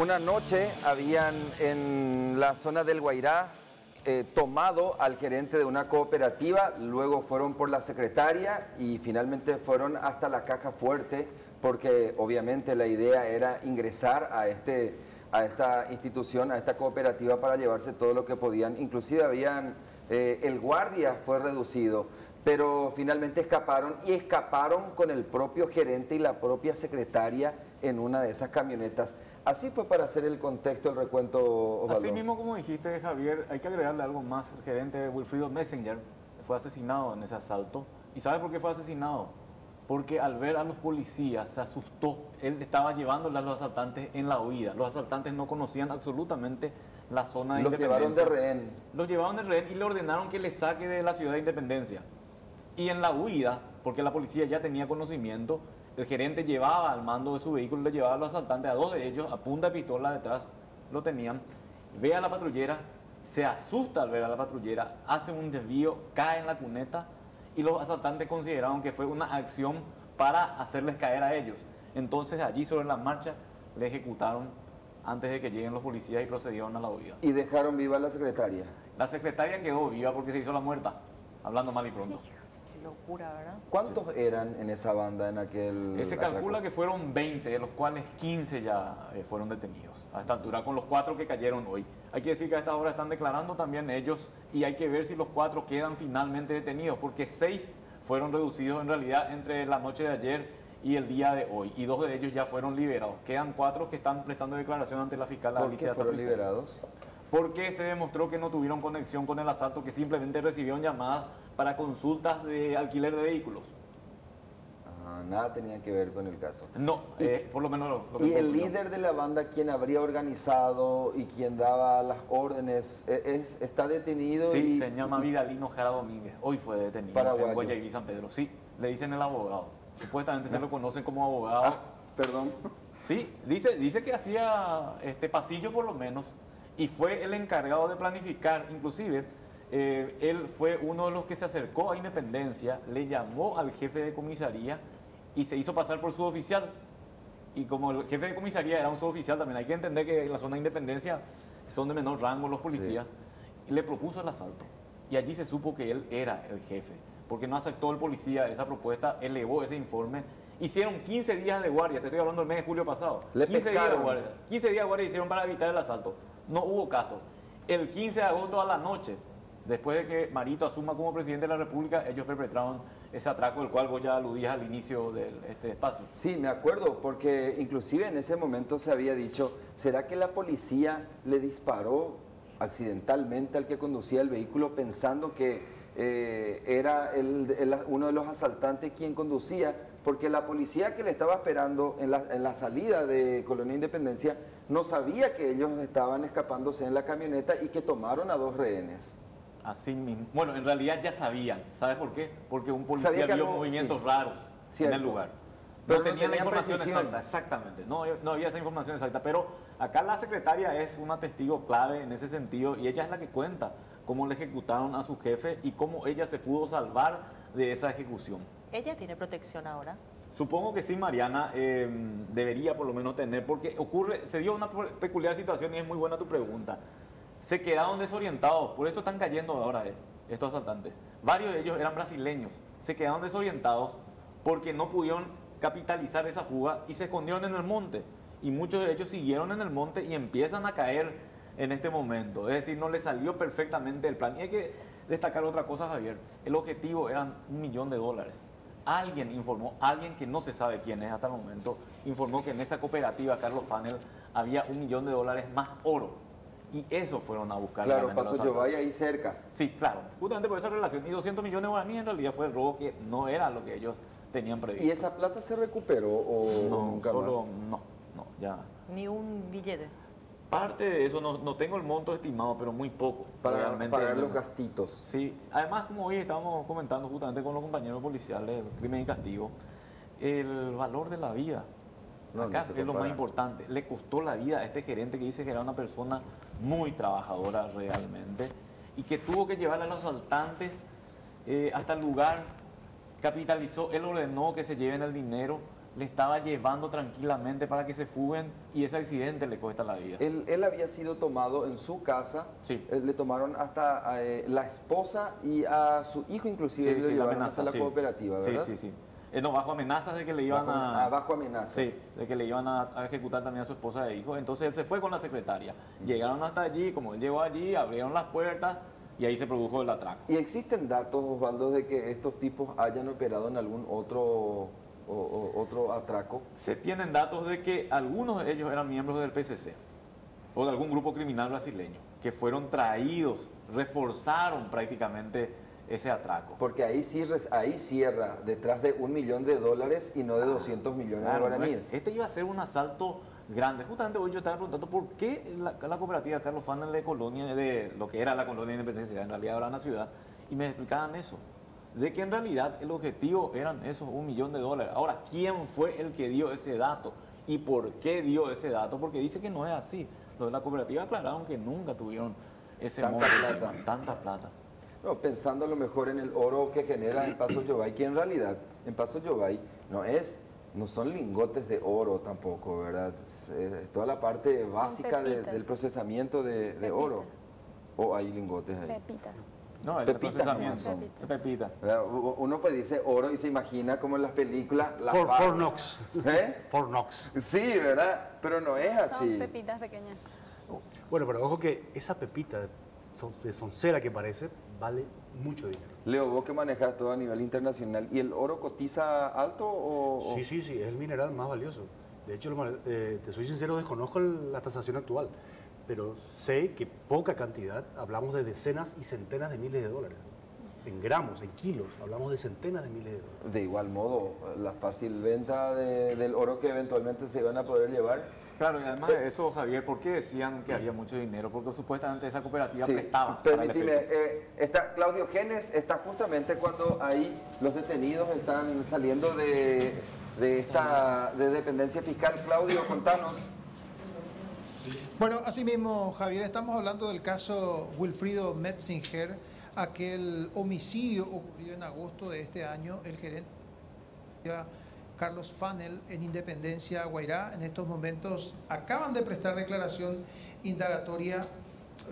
Una noche habían en la zona del Guairá tomado al gerente de una cooperativa, luego fueron por la secretaria y finalmente fueron hasta la caja fuerte porque obviamente la idea era ingresar a esta institución, a esta cooperativa para llevarse todo lo que podían. Inclusive el guardia fue reducido, pero finalmente escaparon con el propio gerente y la propia secretaria en una de esas camionetas. Así fue para hacer el contexto, el recuento, Osvaldo. Así mismo como dijiste, Javier, hay que agregarle algo más. El gerente Wilfrido Messenger fue asesinado en ese asalto. ¿Y sabe por qué fue asesinado? Porque al ver a los policías se asustó. Él estaba llevándole a los asaltantes en la huida. Los asaltantes no conocían absolutamente la zona de Independencia. Los llevaron de rehén. Los llevaron de rehén y le ordenaron que le saque de la ciudad de Independencia. Y en la huida, porque la policía ya tenía conocimiento, el gerente llevaba al mando de su vehículo, le llevaba a los asaltantes, a dos de ellos, a punta de pistola detrás, lo tenían, ve a la patrullera, se asusta al ver a la patrullera, hace un desvío, cae en la cuneta y los asaltantes consideraron que fue una acción para hacerles caer a ellos. Entonces allí sobre la marcha le ejecutaron antes de que lleguen los policías y procedieron a la huida. ¿Y dejaron viva a la secretaria? La secretaria quedó viva porque se hizo la muerta, hablando mal y pronto. Locura, ¿verdad? ¿Cuántos eran en esa banda en aquel Se calcula que fueron 20, de los cuales 15 ya fueron detenidos a esta altura, con los 4 que cayeron hoy. Hay que decir que a esta hora están declarando también ellos y hay que ver si los 4 quedan finalmente detenidos, porque 6 fueron reducidos en realidad entre la noche de ayer y el día de hoy, y 2 de ellos ya fueron liberados. Quedan 4 que están prestando declaración ante la fiscal Alicia. ¿Por qué fueron liberados? Porque se demostró que no tuvieron conexión con el asalto, que simplemente recibieron llamadas para consultas de alquiler de vehículos. Nada tenía que ver con el caso. No, por lo menos lo que ¿Y el líder de la banda, quien habría organizado y quien daba las órdenes, está detenido? Sí, se llama Vidalino Jara Domínguez. Hoy fue detenido en Guayaquil, San Pedro. Sí, le dicen el abogado. Supuestamente se lo conocen como abogado. Perdón. Sí, dice que hacía pasillo por lo menos y fue el encargado de planificar. Inclusive, él fue uno de los que se acercó a Independencia, le llamó al jefe de comisaría y se hizo pasar por suboficial. Y como el jefe de comisaría era un suboficial, también hay que entender que en la zona de Independencia son de menor rango los policías, y le propuso el asalto. Y allí se supo que él era el jefe, porque no aceptó el policía esa propuesta, elevó ese informe. Hicieron 15 días de guardia, te estoy hablando del mes de julio pasado. 15 días de guardia hicieron para evitar el asalto. No hubo caso. El 15 de agosto a la noche, después de que Marito asuma como presidente de la República, ellos perpetraron ese atraco del cual vos ya aludías al inicio de este espacio. Sí, me acuerdo, porque inclusive en ese momento se había dicho, ¿será que la policía le disparó accidentalmente al que conducía el vehículo pensando que era uno de los asaltantes quien conducía? Porque la policía que le estaba esperando en la salida de Colonia Independencia no sabía que ellos estaban escapándose en la camioneta y que tomaron a 2 rehenes. Así mismo. Bueno, en realidad ya sabían. ¿Sabes por qué? Porque un policía vio movimientos raros en el lugar. Pero no tenía la información precisión exacta, exactamente. No había esa información exacta. Pero acá la secretaria es una testigo clave en ese sentido y ella es la que cuenta cómo le ejecutaron a su jefe y cómo ella se pudo salvar de esa ejecución. ¿Ella tiene protección ahora? Supongo que sí, Mariana, debería por lo menos tener, porque se dio una peculiar situación y es muy buena tu pregunta. Se quedaron desorientados, por esto están cayendo ahora estos asaltantes. Varios de ellos eran brasileños, se quedaron desorientados porque no pudieron capitalizar esa fuga y se escondieron en el monte. Y muchos de ellos siguieron en el monte y empiezan a caer en este momento. Es decir, no les salió perfectamente el plan. Y hay que destacar otra cosa, Javier. El objetivo eran $1 millón. Alguien informó, alguien que no se sabe quién es hasta el momento, informó que en esa cooperativa Carlos Fanel había $1 millón más oro. Y eso fueron a buscar. Claro, Paso Yobay ahí cerca. Sí, claro, justamente por esa relación. Y 200 millones de guaraníes en realidad fue el robo que no era lo que ellos tenían previsto. ¿Y esa plata se recuperó o nunca más? No, ya. Ni un billete. Parte de eso, no tengo el monto estimado, pero muy poco. Para pagar los gastitos. Sí, además como hoy estábamos comentando justamente con los compañeros policiales, Crimen y Castigo, el valor de la vida. Acá es lo más importante. Le costó la vida a este gerente que dice que era una persona muy trabajadora realmente y que tuvo que llevar a los asaltantes hasta el lugar, capitalizó, él ordenó que se lleven el dinero, le estaba llevando tranquilamente para que se fuguen y ese accidente le cuesta la vida. Él había sido tomado en su casa, Sí. le tomaron hasta la esposa y a su hijo inclusive, lo la llevaron amenaza, hasta la sí. cooperativa, ¿verdad? Sí. No, bajo amenazas de que le iban Bajo amenazas. Sí, de que le iban a ejecutar también a su esposa e hijo. Entonces él se fue con la secretaria. Llegaron hasta allí, como él llegó allí, abrieron las puertas y ahí se produjo el atraco. ¿Y existen datos, Osvaldo, de que estos tipos hayan operado en algún otro atraco? Se tienen datos de que algunos de ellos eran miembros del PCC o de algún grupo criminal brasileño que fueron traídos, reforzaron prácticamente ese atraco. Porque ahí cierra detrás de $1 millón y no de 200 millones de Claro, guaraníes. este iba a ser un asalto grande. Justamente hoy yo estaba preguntando por qué la cooperativa Carlos Fanel de Colonia, de lo que era la Colonia Independencia, en realidad era una ciudad, y me explicaban eso, de que en realidad el objetivo eran esos $1 millón. Ahora, ¿quién fue el que dio ese dato? ¿Y por qué dio ese dato? Porque dice que no es así. Los de la cooperativa aclararon que nunca tuvieron ese Tanta monto plata. encima, tanta plata. No, pensando a lo mejor en el oro que genera en Paso Yobay, que en realidad en Paso Yobay no son lingotes de oro tampoco, ¿verdad? Es toda la parte básica pepitas. del procesamiento de Pepitas. oro. O hay lingotes ahí. Pepitas. No, el Pepitas, procesamiento. son pepitas. Es pepita. ¿Verdad? Uno pues dice oro y se imagina como en las películas. La Fort barra. Knox. ¿Eh? Fort Knox. Sí, ¿verdad? Pero no es así. Son pepitas pequeñas. Bueno, pero ojo que esa pepita de soncera que parece, vale mucho dinero. Leo, vos que manejas todo a nivel internacional, ¿y el oro cotiza alto o...? Sí, es el mineral más valioso. De hecho, te soy sincero, desconozco la tasación actual, pero sé que poca cantidad, hablamos de decenas y centenas de miles de dólares. En gramos, en kilos, hablamos de centenas de miles de dólares. De igual modo, la fácil venta del oro que eventualmente se van a poder llevar. Claro, y además de eso, Javier, ¿por qué decían que había mucho dinero? Porque supuestamente esa cooperativa Sí, prestaba para el permíteme, efecto. Claudio Genes está justamente cuando ahí los detenidos están saliendo de dependencia fiscal. Claudio, contanos. Bueno, así mismo, Javier, estamos hablando del caso Wilfrido Metzinger, aquel homicidio ocurrido en agosto de este año. El gerente Carlos Fanel en Independencia, Guairá, en estos momentos acaban de prestar declaración indagatoria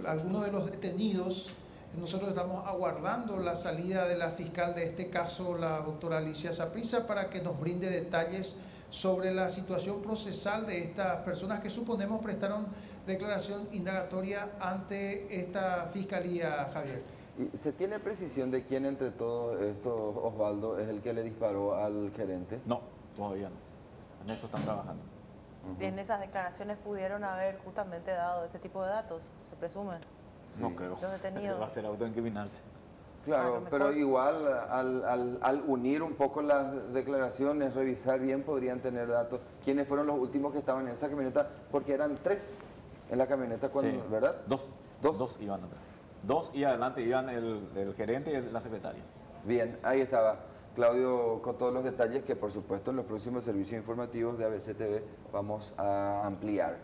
algunos de los detenidos. Nosotros estamos aguardando la salida de la fiscal de este caso, la doctora Alicia Saprissa, para que nos brinde detalles sobre la situación procesal de estas personas que suponemos prestaron declaración indagatoria ante esta fiscalía, Javier. ¿Y se tiene precisión de quién entre todos estos, Osvaldo, es el que le disparó al gerente? No, todavía no. En eso están trabajando. En esas declaraciones pudieron haber justamente dado ese tipo de datos, se presume. Sí. No creo. Los detenidos. Va a ser autoincriminarse. A Claro, lo pero mejor. igual al unir un poco las declaraciones, revisar bien, podrían tener datos. ¿Quiénes fueron los últimos que estaban en esa camioneta? Porque eran 3 en la camioneta, cuando, Sí. ¿verdad? Dos iban atrás. 2 y adelante iban el gerente y la secretaria. Bien, ahí estaba Claudio con todos los detalles que por supuesto en los próximos servicios informativos de ABC TV vamos a ampliar.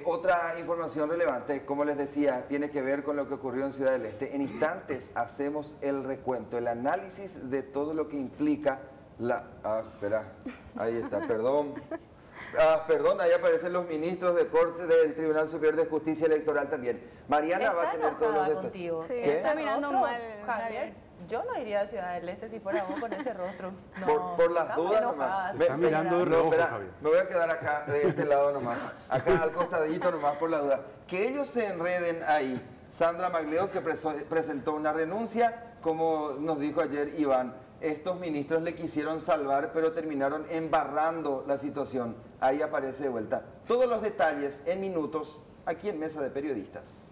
Otra información relevante, como les decía, tiene que ver con lo que ocurrió en Ciudad del Este. En instantes hacemos el recuento, el análisis de todo lo que implica espera, ahí está, perdón. Perdón, ahí aparecen los ministros de Corte del Tribunal Superior de Justicia Electoral también. Mariana va a tener todos los enojada detalles. contigo. Sí, ¿Qué? está mirando rostro, mal, Javier. Javier. Yo no iría a Ciudad del Este si fuera vos con ese rostro. No, Por las estamos dudas enojadas, nomás. Está mirando de señora. reojo, espera, Javier. me voy a quedar acá, de este lado nomás. Acá al costadito nomás por la duda. Que ellos se enreden ahí. Sandra Maglio, que presentó una renuncia, como nos dijo ayer Iván. Estos ministros le quisieron salvar, pero terminaron embarrando la situación. Ahí aparece de vuelta. Todos los detalles en minutos, aquí en Mesa de Periodistas.